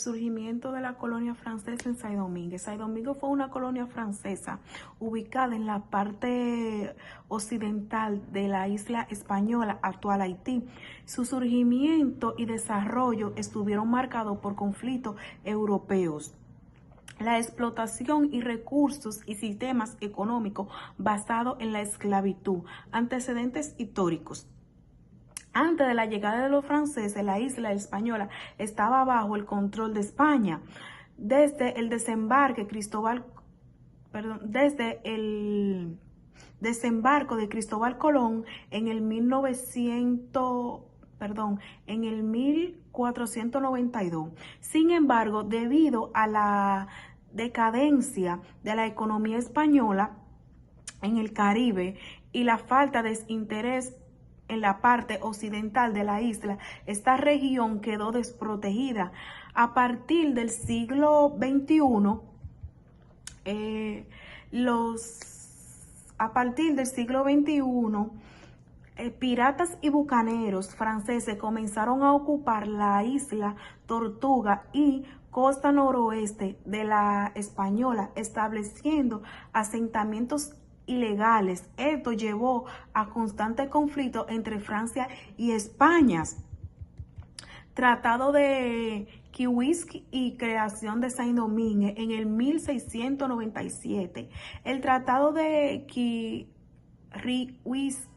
surgimiento de la colonia francesa en Saint-Domingue. Saint-Domingue fue una colonia francesa ubicada en la parte occidental de la isla española, actual Haití. Su surgimiento y desarrollo estuvieron marcados por conflictos europeos, la explotación y recursos y sistemas económicos basados en la esclavitud, antecedentes históricos. Antes de la llegada de los franceses, la isla española estaba bajo el control de España. Desde el desembarco de Cristóbal Colón en el 1492. Sin embargo, debido a la decadencia de la economía española en el Caribe y la falta de interés en la parte occidental de la isla, esta región quedó desprotegida. A partir del siglo XXI, piratas y bucaneros franceses comenzaron a ocupar la isla Tortuga y costa noroeste de la española, estableciendo asentamientos ilegales. Esto llevó a constante conflicto entre Francia y España. Tratado de Kiewicz y creación de Saint-Domingue en el 1697. El Tratado de Kiewicz,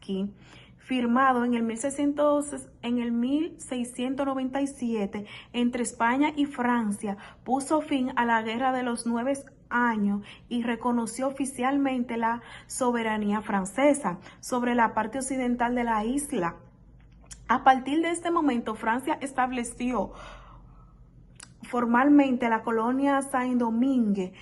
firmado en el 1697 entre España y Francia, puso fin a la Guerra de los 9 años y reconoció oficialmente la soberanía francesa sobre la parte occidental de la isla. A partir de este momento, Francia estableció formalmente la colonia Saint-Domingue,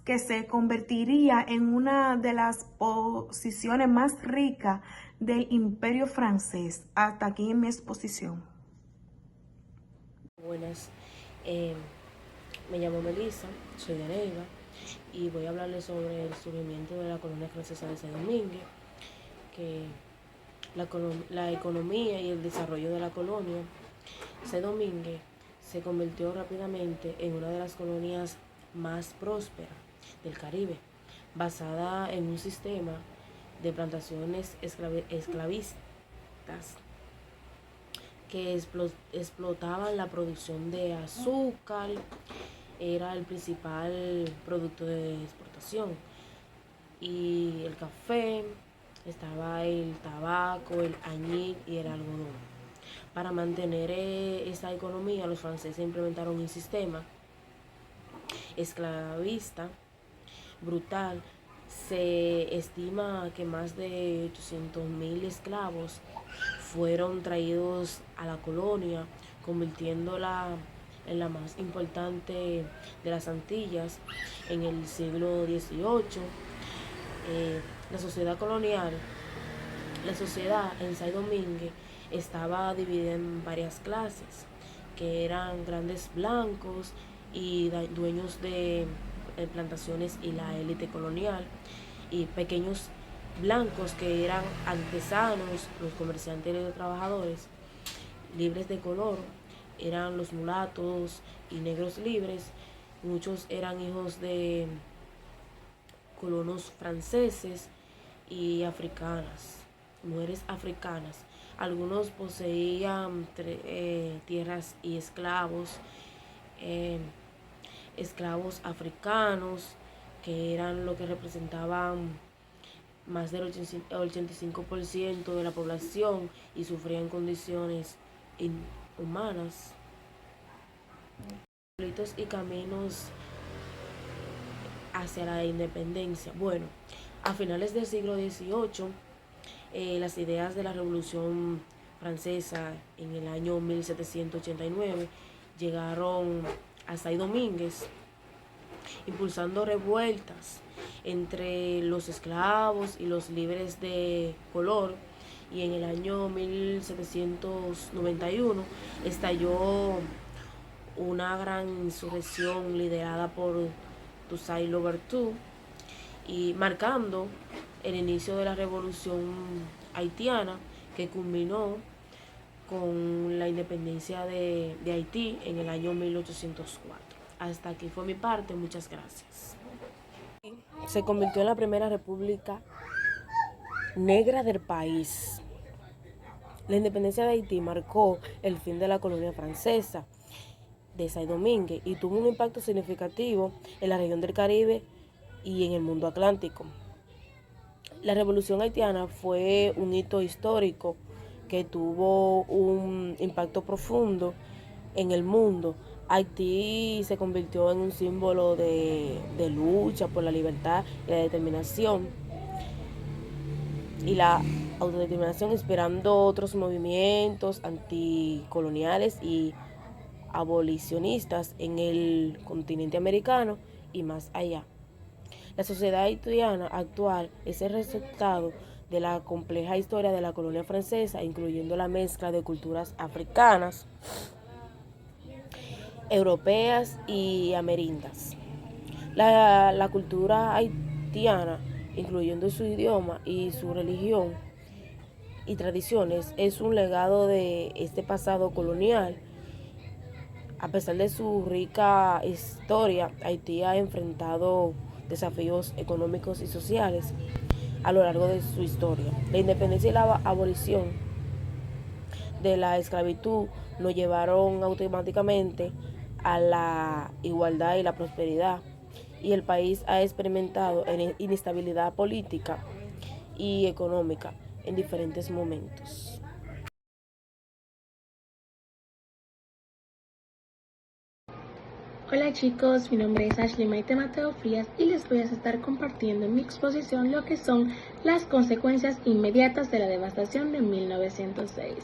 que se convertiría en una de las posiciones más ricas del Imperio francés. Hasta aquí en mi exposición. Buenas, me llamo Melissa, soy de Neiva y voy a hablarles sobre el surgimiento de la colonia francesa de Saint-Domingue, que la economía y el desarrollo de la colonia. Saint-Domingue se convirtió rápidamente en una de las colonias más prósperas del Caribe, basada en un sistema de plantaciones esclavistas que explotaban la producción de azúcar. Era el principal producto de exportación, y el café, estaba el tabaco, el añil y el algodón. Para mantener esa economía, los franceses implementaron un sistema esclavista brutal. Se estima que más de 800.000 esclavos fueron traídos a la colonia, convirtiéndola en la más importante de las Antillas en el siglo XVIII. La sociedad colonial, la sociedad en Saint-Domingue estaba dividida en varias clases, que eran grandes blancos y dueños de plantaciones y la élite colonial, y pequeños blancos que eran artesanos, los comerciantes y los trabajadores libres de color, eran los mulatos y negros libres. Muchos eran hijos de colonos franceses y africanas, mujeres africanas. Algunos poseían tierras y esclavos africanos, que eran lo que representaban más del 85% de la población y sufrían condiciones inhumanas. Conflictos y caminos hacia la independencia. Bueno, a finales del siglo XVIII, las ideas de la Revolución Francesa en el año 1789 llegaron a Saint-Domingue, impulsando revueltas entre los esclavos y los libres de color, y en el año 1791 estalló una gran insurrección liderada por Toussaint Louverture, y marcando el inicio de la revolución haitiana, que culminó con la independencia de Haití en el año 1804. Hasta aquí fue mi parte, muchas gracias. Se convirtió en la primera república negra del país. La independencia de Haití marcó el fin de la colonia francesa de Saint-Domingue y tuvo un impacto significativo en la región del Caribe y en el mundo atlántico. La revolución haitiana fue un hito histórico que tuvo un impacto profundo en el mundo. Haití se convirtió en un símbolo de lucha por la libertad y la determinación y la autodeterminación, inspirando otros movimientos anticoloniales y abolicionistas en el continente americano y más allá. La sociedad haitiana actual es el resultado de la compleja historia de la colonia francesa, incluyendo la mezcla de culturas africanas, europeas y amerindias. La cultura haitiana, incluyendo su idioma y su religión y tradiciones, es un legado de este pasado colonial. A pesar de su rica historia, Haití ha enfrentado desafíos económicos y sociales a lo largo de su historia. La independencia y la abolición de la esclavitud no llevaron automáticamente a la igualdad y la prosperidad, y el país ha experimentado inestabilidad política y económica en diferentes momentos. Hola chicos, mi nombre es Ashley Maite Mateo Frías y les voy a estar compartiendo en mi exposición lo que son las consecuencias inmediatas de la devastación de 1906.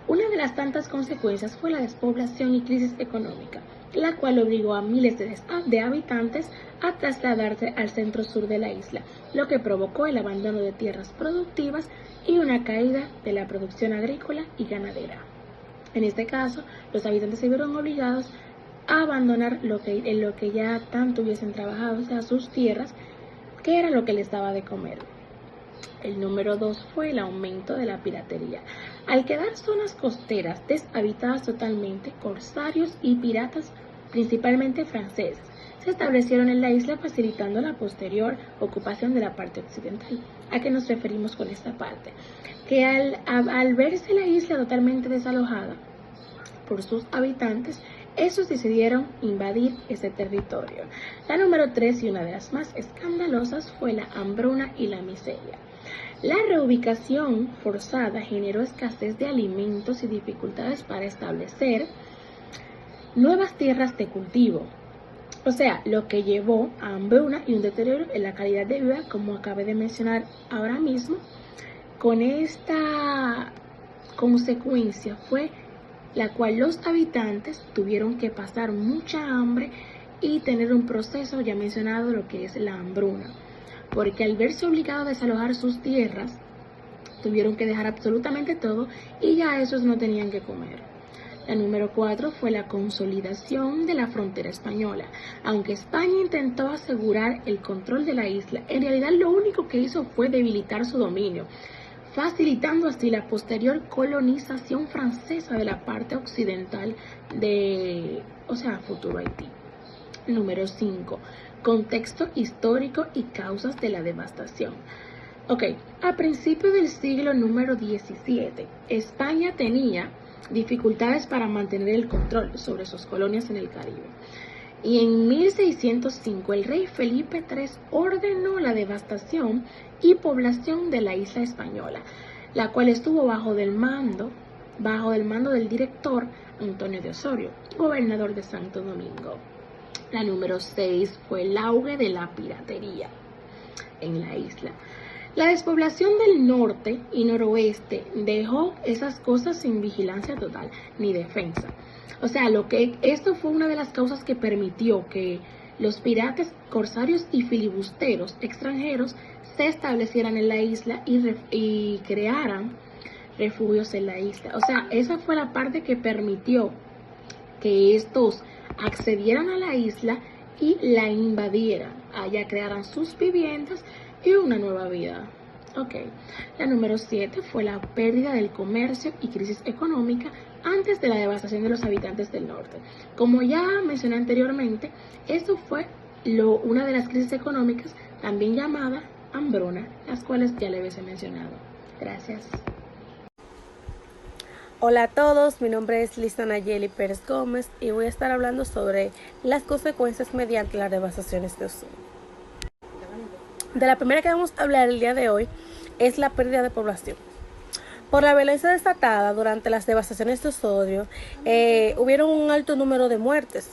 Una de las tantas consecuencias fue la despoblación y crisis económica, la cual obligó a miles de habitantes a trasladarse al centro sur de la isla, lo que provocó el abandono de tierras productivas y una caída de la producción agrícola y ganadera. En este caso, los habitantes se vieron obligados a abandonar en lo que ya tanto hubiesen trabajado, o sea, sus tierras, que era lo que les daba de comer. El número 2 fue el aumento de la piratería. Al quedar zonas costeras deshabitadas totalmente, corsarios y piratas, principalmente franceses, se establecieron en la isla, facilitando la posterior ocupación de la parte occidental. ¿A qué nos referimos con esta parte? Que al verse la isla totalmente desalojada por sus habitantes, estos decidieron invadir ese territorio. La número 3 y una de las más escandalosas fue la hambruna y la miseria. La reubicación forzada generó escasez de alimentos y dificultades para establecer nuevas tierras de cultivo. O sea, lo que llevó a hambruna y un deterioro en la calidad de vida, como acabé de mencionar ahora mismo. Con esta consecuencia fue la cual los habitantes tuvieron que pasar mucha hambre y tener un proceso ya mencionado, lo que es la hambruna, porque al verse obligados a desalojar sus tierras, tuvieron que dejar absolutamente todo y ya esos no tenían que comer. La número 4 fue la consolidación de la frontera española. Aunque España intentó asegurar el control de la isla, en realidad lo único que hizo fue debilitar su dominio, facilitando así la posterior colonización francesa de la parte occidental futuro Haití. Número 5. Contexto histórico y causas de la devastación. A principios del siglo número 17, España tenía dificultades para mantener el control sobre sus colonias en el Caribe. Y en 1605 el rey Felipe III ordenó la devastación y población de la isla española, la cual estuvo bajo del mando del director Antonio de Osorio, gobernador de Santo Domingo. La número 6 fue el auge de la piratería en la isla. La despoblación del norte y noroeste dejó esas costas sin vigilancia total ni defensa. O sea, esto fue una de las causas que permitió que los piratas, corsarios y filibusteros extranjeros se establecieran en la isla y crearan refugios en la isla. O sea, esa fue la parte que permitió que estos accedieran a la isla y la invadieran, allá crearan sus viviendas y una nueva vida. Ok, la número 7 fue la pérdida del comercio y crisis económica antes de la devastación de los habitantes del norte. Como ya mencioné anteriormente, esto fue una de las crisis económicas, también llamada hambruna, las cuales ya les he mencionado. Gracias. Hola a todos, mi nombre es Lisa Nayeli Pérez Gómez y voy a estar hablando sobre las consecuencias mediante las devastaciones de ozono. De la primera que vamos a hablar el día de hoy es la pérdida de población. Por la violencia desatada durante las devastaciones de ozono, hubieron un alto número de muertes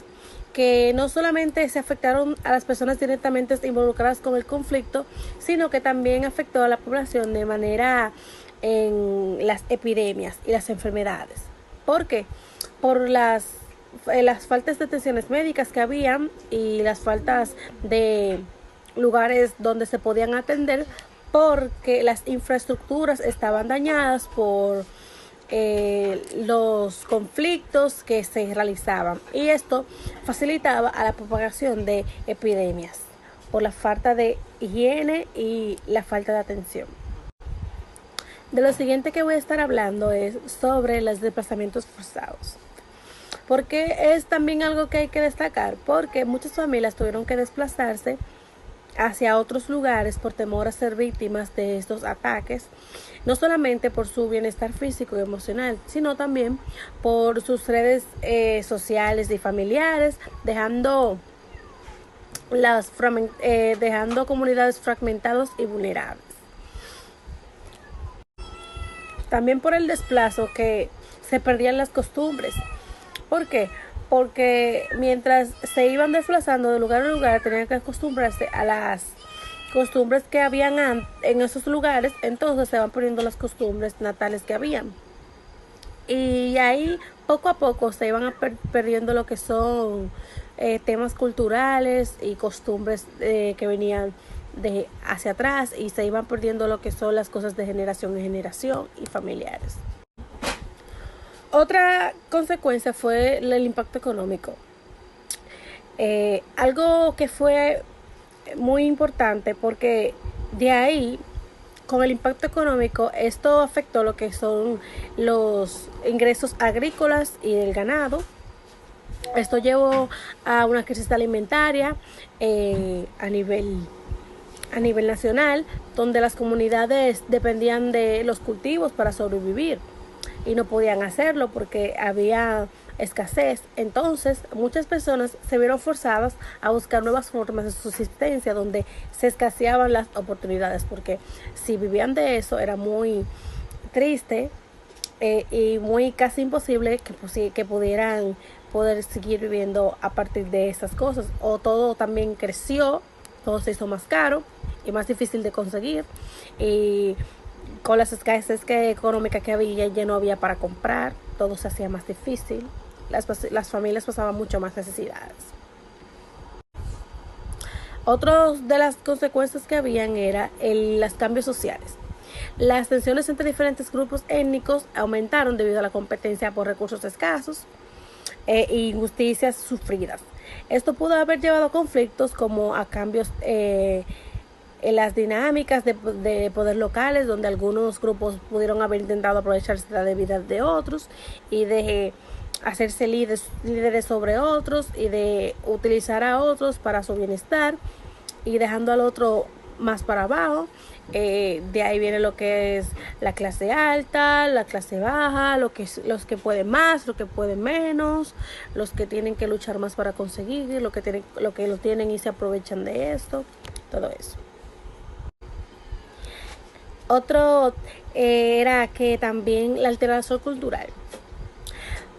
que no solamente se afectaron a las personas directamente involucradas con el conflicto, sino que también afectó a la población de manera en las epidemias y las enfermedades. ¿Por qué? Por las faltas de atenciones médicas que habían y las faltas de lugares donde se podían atender, porque las infraestructuras estaban dañadas por los conflictos que se realizaban, y esto facilitaba a la propagación de epidemias por la falta de higiene y la falta de atención. De lo siguiente que voy a estar hablando es sobre los desplazamientos forzados, porque es también algo que hay que destacar, porque muchas familias tuvieron que desplazarse hacia otros lugares por temor a ser víctimas de estos ataques, no solamente por su bienestar físico y emocional, sino también por sus redes sociales y familiares, dejando comunidades fragmentadas y vulnerables. También por el desplazo que se perdían las costumbres. ¿Por qué? Porque mientras se iban desplazando de lugar a lugar, tenían que acostumbrarse a las costumbres que habían en esos lugares, entonces se van poniendo las costumbres natales que habían. Y ahí poco a poco se iban perdiendo lo que son temas culturales y costumbres que venían de hacia atrás, y se iban perdiendo lo que son las cosas de generación en generación y familiares. Otra consecuencia fue el impacto económico. Algo que fue muy importante, porque de ahí, con el impacto económico, esto afectó lo que son los ingresos agrícolas y del ganado. Esto llevó a una crisis alimentaria a nivel nacional, donde las comunidades dependían de los cultivos para sobrevivir y no podían hacerlo porque había escasez. Entonces muchas personas se vieron forzadas a buscar nuevas formas de subsistencia donde se escaseaban las oportunidades, porque si vivían de eso era muy triste y muy casi imposible que pudieran seguir viviendo a partir de esas cosas. O todo también creció, todo se hizo más caro y más difícil de conseguir, y con las escasez económicas que había, ya no había para comprar, todo se hacía más difícil, las familias pasaban mucho más necesidades. Otra de las consecuencias que habían era los cambios sociales. Las tensiones entre diferentes grupos étnicos aumentaron debido a la competencia por recursos escasos e injusticias sufridas. Esto pudo haber llevado a conflictos como a cambios en las dinámicas de poder locales, donde algunos grupos pudieron haber intentado aprovecharse de la debilidad de otros y de hacerse líderes sobre otros y de utilizar a otros para su bienestar y dejando al otro más para abajo. De ahí viene lo que es la clase alta, la clase baja, los que pueden más, los que pueden menos, los que tienen que luchar más para conseguir, lo que lo tienen y se aprovechan de esto, todo eso. Otro era que también la alteración cultural.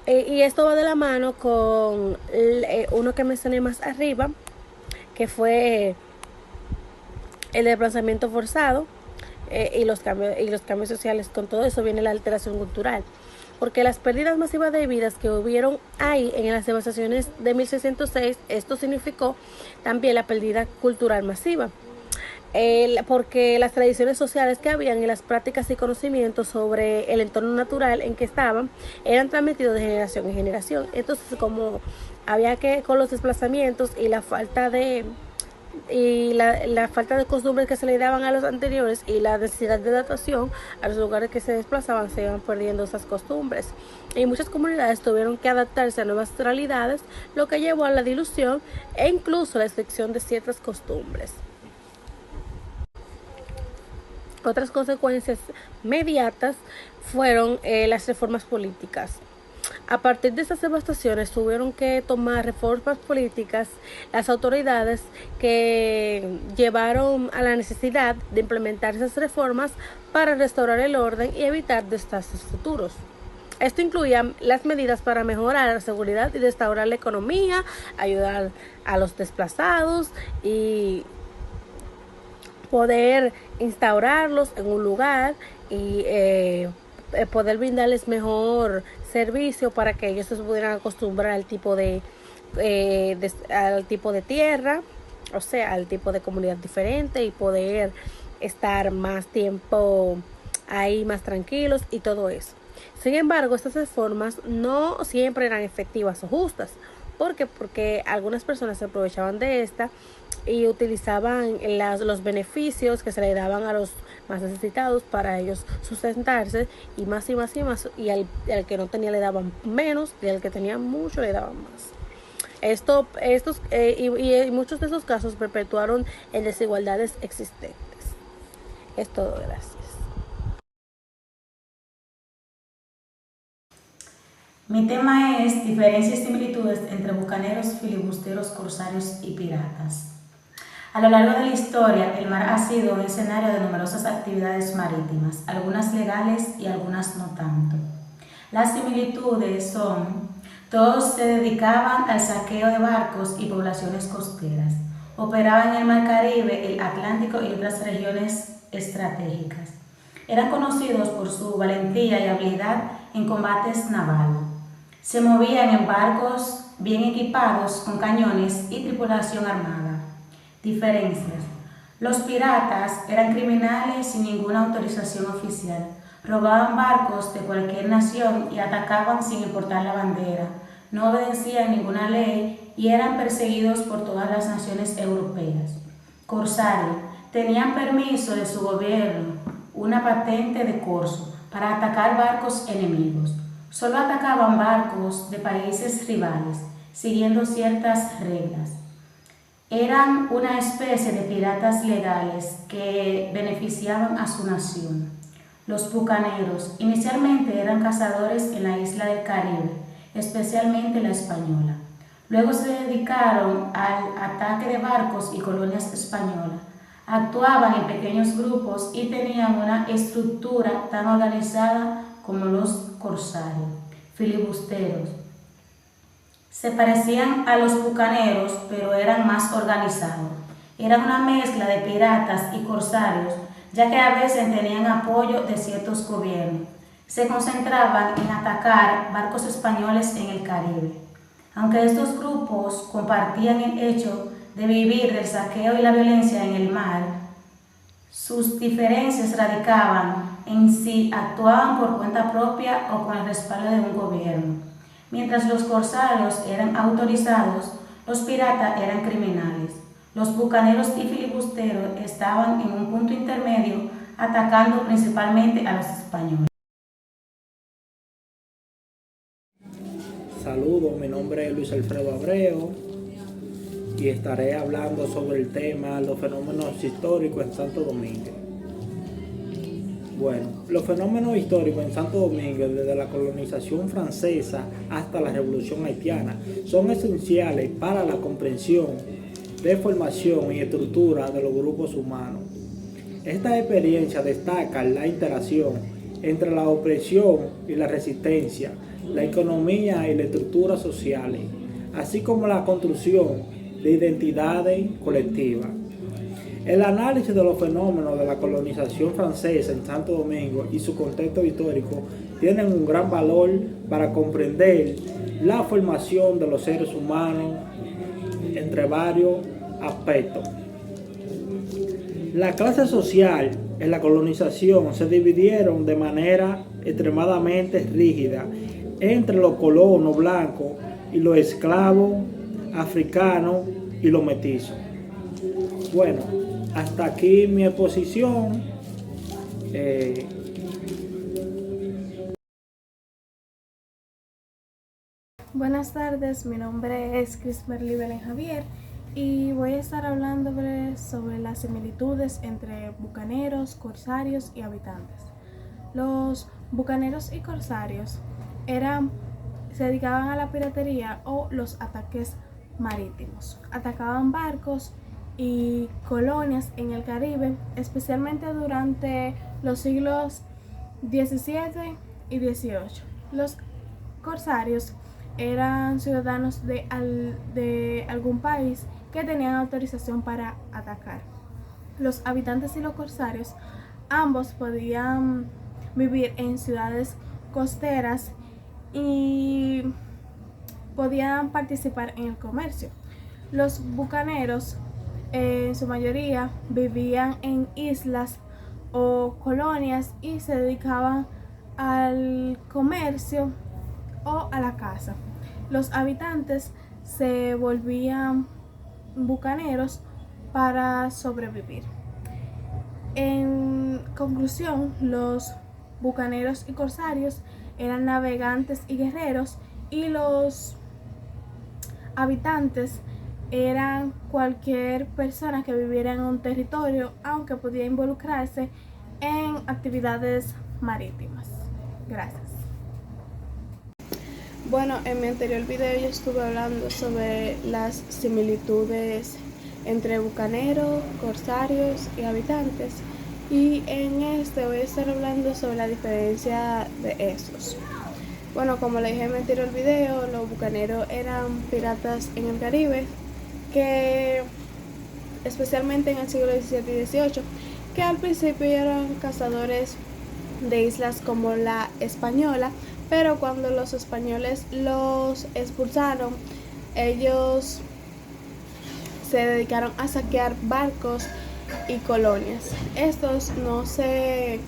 Y esto va de la mano con uno que mencioné más arriba, que fue el desplazamiento forzado y los cambios sociales. Con todo eso viene la alteración cultural, porque las pérdidas masivas de vidas que hubieron ahí en las devastaciones de 1606, esto significó también la pérdida cultural masiva. Porque las tradiciones sociales que habían y las prácticas y conocimientos sobre el entorno natural en que estaban eran transmitidos de generación en generación. Entonces, como había que, con los desplazamientos y la falta de y la falta de costumbres que se le daban a los anteriores y la necesidad de adaptación a los lugares que se desplazaban, se iban perdiendo esas costumbres. Y muchas comunidades tuvieron que adaptarse a nuevas realidades, lo que llevó a la dilución e incluso la extinción de ciertas costumbres. Otras consecuencias mediatas fueron las reformas políticas. A partir de estas devastaciones tuvieron que tomar reformas políticas las autoridades que llevaron a la necesidad de implementar esas reformas para restaurar el orden y evitar desastres futuros. Esto incluía las medidas para mejorar la seguridad y restaurar la economía, ayudar a los desplazados y poder instaurarlos en un lugar y poder brindarles mejor servicio para que ellos se pudieran acostumbrar al tipo al tipo de tierra, o sea, al tipo de comunidad diferente y poder estar más tiempo ahí más tranquilos y todo eso. Sin embargo, estas reformas no siempre eran efectivas o justas. ¿Por qué? Porque algunas personas se aprovechaban de esta y utilizaban los beneficios que se le daban a los más necesitados para ellos sustentarse y más y más y más, y al que no tenía le daban menos y al que tenía mucho le daban más. Y muchos de esos casos perpetuaron en desigualdades existentes. Es todo, gracias. Mi tema es diferencias y similitudes entre bucaneros, filibusteros, corsarios y piratas. A lo largo de la historia, el mar ha sido un escenario de numerosas actividades marítimas, algunas legales y algunas no tanto. Las similitudes son: todos se dedicaban al saqueo de barcos y poblaciones costeras, operaban en el Mar Caribe, el Atlántico y otras regiones estratégicas. Eran conocidos por su valentía y habilidad en combates navales. Se movían en barcos bien equipados con cañones y tripulación armada. Diferencias: los piratas eran criminales sin ninguna autorización oficial, robaban barcos de cualquier nación y atacaban sin importar la bandera, no obedecían ninguna ley y eran perseguidos por todas las naciones europeas. Corsario: tenían permiso de su gobierno, una patente de corso, para atacar barcos enemigos. Solo atacaban barcos de países rivales, siguiendo ciertas reglas. Eran una especie de piratas legales que beneficiaban a su nación. Los bucaneros inicialmente eran cazadores en la isla del Caribe, especialmente la Española. Luego se dedicaron al ataque de barcos y colonias españolas. Actuaban en pequeños grupos y tenían una estructura tan organizada como los corsarios. Filibusteros: se parecían a los bucaneros, pero eran más organizados. Eran una mezcla de piratas y corsarios, ya que a veces tenían apoyo de ciertos gobiernos. Se concentraban en atacar barcos españoles en el Caribe. Aunque estos grupos compartían el hecho de vivir del saqueo y la violencia en el mar, sus diferencias radicaban en si actuaban por cuenta propia o con el respaldo de un gobierno. Mientras los corsarios eran autorizados, los piratas eran criminales. Los bucaneros y filibusteros estaban en un punto intermedio, atacando principalmente a los españoles. Saludos, mi nombre es Luis Alfredo Abreu y estaré hablando sobre el tema los fenómenos históricos en Santo Domingo. Bueno, los fenómenos históricos en Santo Domingo, desde la colonización francesa hasta la Revolución Haitiana, son esenciales para la comprensión de formación y estructura de los grupos humanos. Esta experiencia destaca la interacción entre la opresión y la resistencia, la economía y la estructura sociales, así como la construcción de identidades colectivas. El análisis de los fenómenos de la colonización francesa en Santo Domingo y su contexto histórico tienen un gran valor para comprender la formación de los seres humanos entre varios aspectos. La clase social en la colonización se dividieron de manera extremadamente rígida entre los colonos blancos y los esclavos africanos y los mestizos. Bueno, hasta aquí mi exposición. Buenas tardes, mi nombre es Crismerly Belén Javier y voy a estar hablando sobre las similitudes entre bucaneros, corsarios y habitantes. Los bucaneros y corsarios se dedicaban a la piratería o los ataques marítimos. Atacaban barcos y colonias en el Caribe, especialmente durante los siglos XVII y XVIII. Los corsarios eran ciudadanos de algún país que tenían autorización para atacar. Los habitantes y los corsarios ambos podían vivir en ciudades costeras y podían participar en el comercio. Los bucaneros en su mayoría vivían en islas o colonias y se dedicaban al comercio o a la caza. Los habitantes se volvían bucaneros para sobrevivir. En conclusión, los bucaneros y corsarios eran navegantes y guerreros, y los habitantes eran cualquier persona que viviera en un territorio, aunque podía involucrarse en actividades marítimas. Gracias. Bueno, en mi anterior video yo estuve hablando sobre las similitudes entre bucaneros, corsarios y habitantes, y en este voy a estar hablando sobre la diferencia de esos. Bueno, como le dije en mi anterior video, los bucaneros eran piratas en el Caribe, que especialmente en el siglo XVII y XVIII, que al principio eran cazadores de islas como la Española, pero cuando los españoles los expulsaron, ellos se dedicaron a saquear barcos y colonias. Estos no se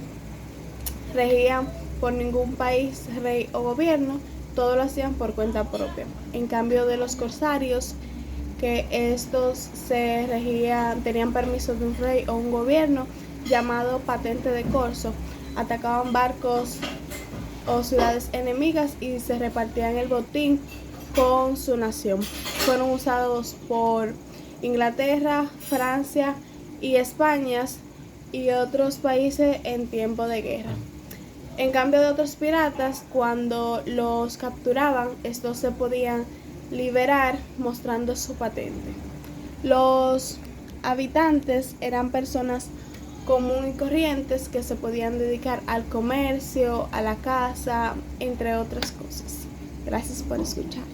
regían por ningún país, rey o gobierno, todo lo hacían por cuenta propia. En cambio de los corsarios, que estos se regían, tenían permiso de un rey o un gobierno llamado patente de corso, atacaban barcos o ciudades enemigas y se repartían el botín con su nación. Fueron usados por Inglaterra, Francia y España y otros países en tiempo de guerra. En cambio de otros piratas, cuando los capturaban, estos se podían liberar mostrando su patente. Los habitantes eran personas comunes y corrientes que se podían dedicar al comercio, a la caza, entre otras cosas. Gracias por escuchar.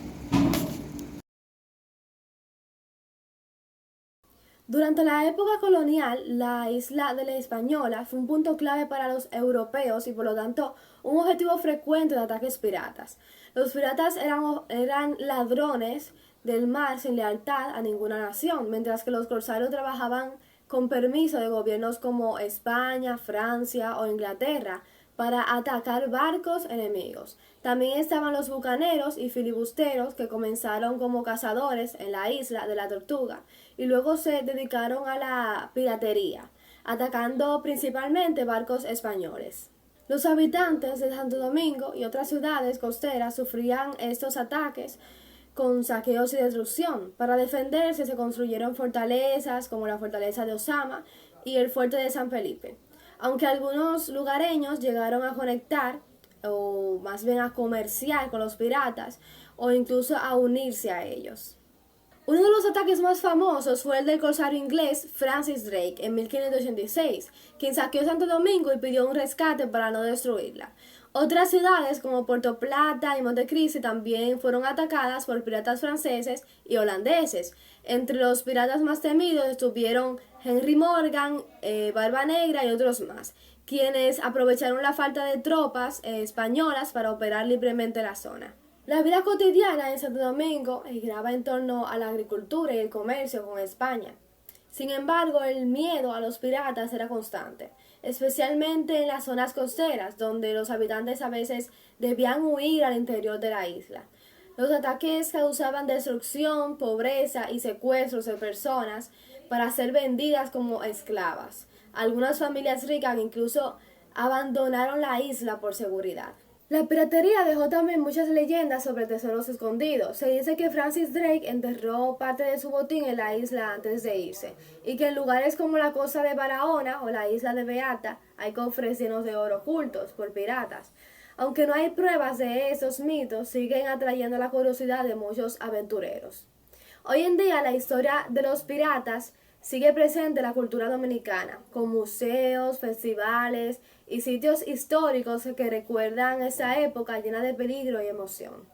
Durante la época colonial, la isla de la Española fue un punto clave para los europeos y por lo tanto un objetivo frecuente de ataques piratas. Los piratas eran ladrones del mar sin lealtad a ninguna nación, mientras que los corsarios trabajaban con permiso de gobiernos como España, Francia o Inglaterra para atacar barcos enemigos. También estaban los bucaneros y filibusteros, que comenzaron como cazadores en la isla de la Tortuga y luego se dedicaron a la piratería, atacando principalmente barcos españoles. Los habitantes de Santo Domingo y otras ciudades costeras sufrían estos ataques con saqueos y destrucción. Para defenderse se construyeron fortalezas como la fortaleza de Osama y el fuerte de San Felipe. Aunque algunos lugareños llegaron a conectar, o más bien a comerciar con los piratas, o incluso a unirse a ellos. Uno de los ataques más famosos fue el del corsario inglés Francis Drake en 1586, quien saqueó Santo Domingo y pidió un rescate para no destruirla. Otras ciudades como Puerto Plata y Montecristi también fueron atacadas por piratas franceses y holandeses. Entre los piratas más temidos estuvieron Henry Morgan, Barba Negra y otros más, quienes aprovecharon la falta de tropas españolas para operar libremente la zona. La vida cotidiana en Santo Domingo giraba en torno a la agricultura y el comercio con España. Sin embargo, el miedo a los piratas era constante, especialmente en las zonas costeras, donde los habitantes a veces debían huir al interior de la isla. Los ataques causaban destrucción, pobreza y secuestros de personas, para ser vendidas como esclavas. Algunas familias ricas incluso abandonaron la isla por seguridad. La piratería dejó también muchas leyendas sobre tesoros escondidos. Se dice que Francis Drake enterró parte de su botín en la isla antes de irse, y que en lugares como la costa de Barahona o la isla de Beata hay cofres llenos de oro ocultos por piratas. Aunque no hay pruebas de esos mitos, siguen atrayendo la curiosidad de muchos aventureros. Hoy en día la historia de los piratas sigue presente en la cultura dominicana, con museos, festivales y sitios históricos que recuerdan esa época llena de peligro y emoción.